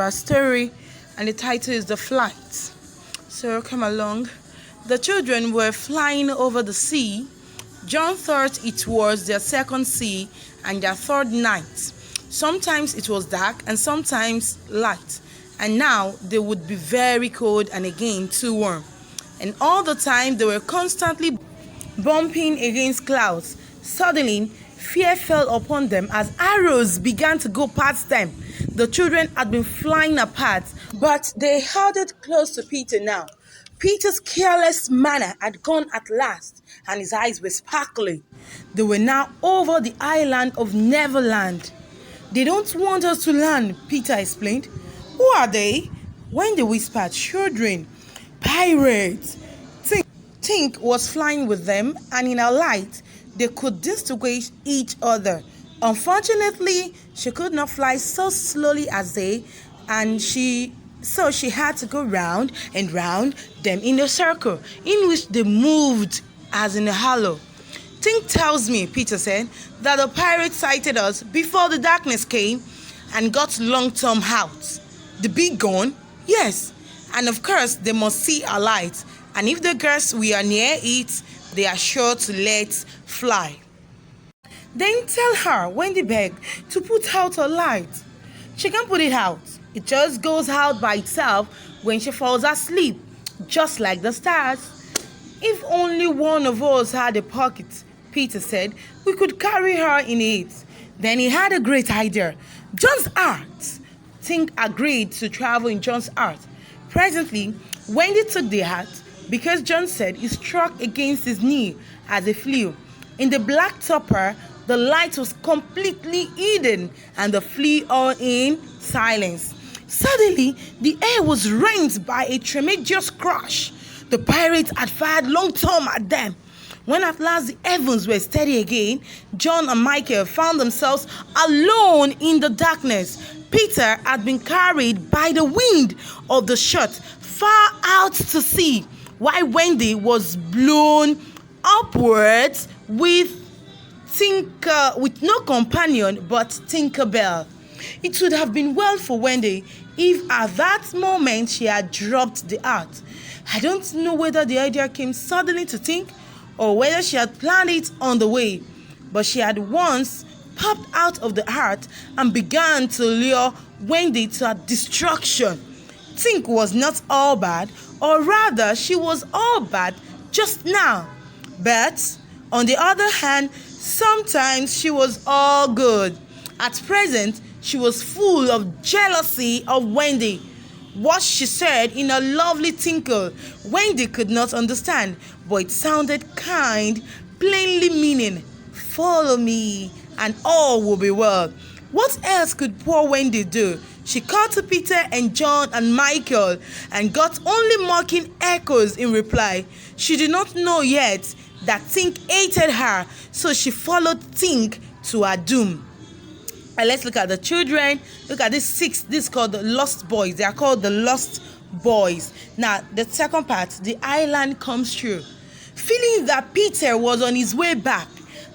our story, and the title is The Flight. So come along. The children were flying over the sea. John thought it was their second sea and their third night. Sometimes it was dark and sometimes light, and now they would be very cold and again too warm. And all the time they were constantly bumping against clouds. Suddenly, fear fell upon them as arrows began to go past them. The children had been flying apart, but they huddled close to Peter now. Peter's careless manner had gone at last, and his eyes were sparkling. They were now over the island of Neverland. "They don't want us to land," Peter explained. "Who are they?" Wendy whispered. "Children. Pirates." Tink was flying with them, and in her light, they could distinguish each other. Unfortunately, she could not fly so slowly as they, so she had to go round and round them in a circle, in which they moved as in a halo. "Tink tells me," Peter said, "that the pirates sighted us before the darkness came and got Long Tom out." "The big gun?" "Yes, and of course they must see our light, and if they guess we are near it, they are sure to let fly." "Then tell her," Wendy begged, "to put out her light." "She can't put it out. It just goes out by itself when she falls asleep, just like the stars." "If only one of us had a pocket," Peter said, "we could carry her in it." Then he had a great idea. John's heart. Tink agreed to travel in John's heart. Presently, Wendy took the hat, because John said he struck against his knee as he flew. In the black topper, the light was completely hidden, and they flew all in silence. Suddenly, the air was rent by a tremendous crash. The pirates had fired Long Tom at them. When at last the heavens were steady again, John and Michael found themselves alone in the darkness. Peter had been carried by the wind of the shot far out to sea, while Wendy was blown upwards with no companion but Tinkerbell. It would have been well for Wendy if at that moment she had dropped the hat. I don't know whether the idea came suddenly to Tink or whether she had planned it on the way, but she had once popped out of the heart and began to lure Wendy to her destruction. Tink was not all bad, or rather she was all bad just now. But on the other hand, sometimes she was all good. At present, she was full of jealousy of Wendy. What she said in a lovely tinkle, Wendy could not understand, but it sounded kind, plainly meaning, "Follow me, and all will be well." What else could poor Wendy do? She called to Peter and John and Michael and got only mocking echoes in reply. She did not know yet that Tink hated her, so she followed Tink to her doom. And let's look at the children. Look at this is called the Lost Boys. They are called the Lost Boys. Now, the second part, the island comes true. Feeling that Peter was on his way back,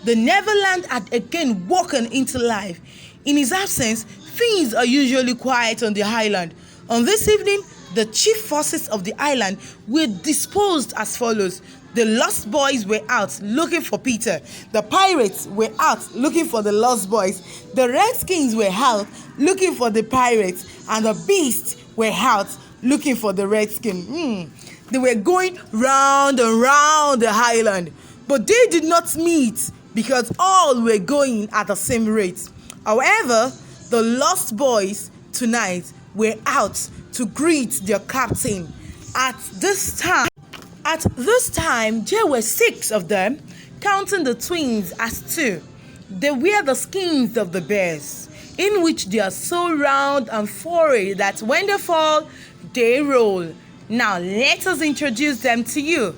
the Neverland had again woken into life. In his absence, things are usually quiet on the island. On this evening, the chief forces of the island were disposed as follows. The Lost Boys were out looking for Peter. The pirates were out looking for the Lost Boys. The Redskins were out looking for the pirates. And the Beasts were out looking for the Redskins. They were going round and round the island. But they did not meet because all were going at the same rate. However, the Lost Boys tonight were out to greet their captain. At this time, there were 6 of them, counting the twins as 2. They wear the skins of the bears, in which they are so round and furry that when they fall, they roll. Now, let us introduce them to you.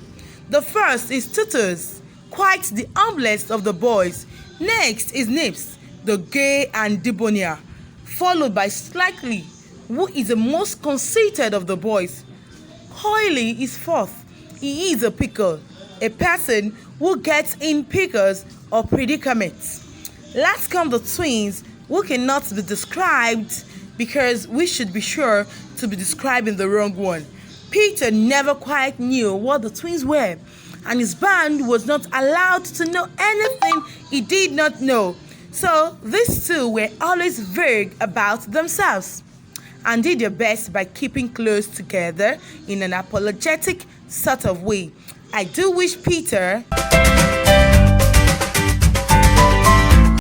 The first is Tutus, quite the humblest of the boys. Next is Nips, the gay and debonair, followed by Slightly, who is the most conceited of the boys. Coily is fourth. He is a pickle, a person who gets in pickles or predicaments. Last come the twins, who cannot be described because we should be sure to be describing the wrong one. Peter never quite knew what the twins were, and his band was not allowed to know anything he did not know. So these two were always vague about themselves and did their best by keeping close together in an apologetic sort of way. I do wish Peter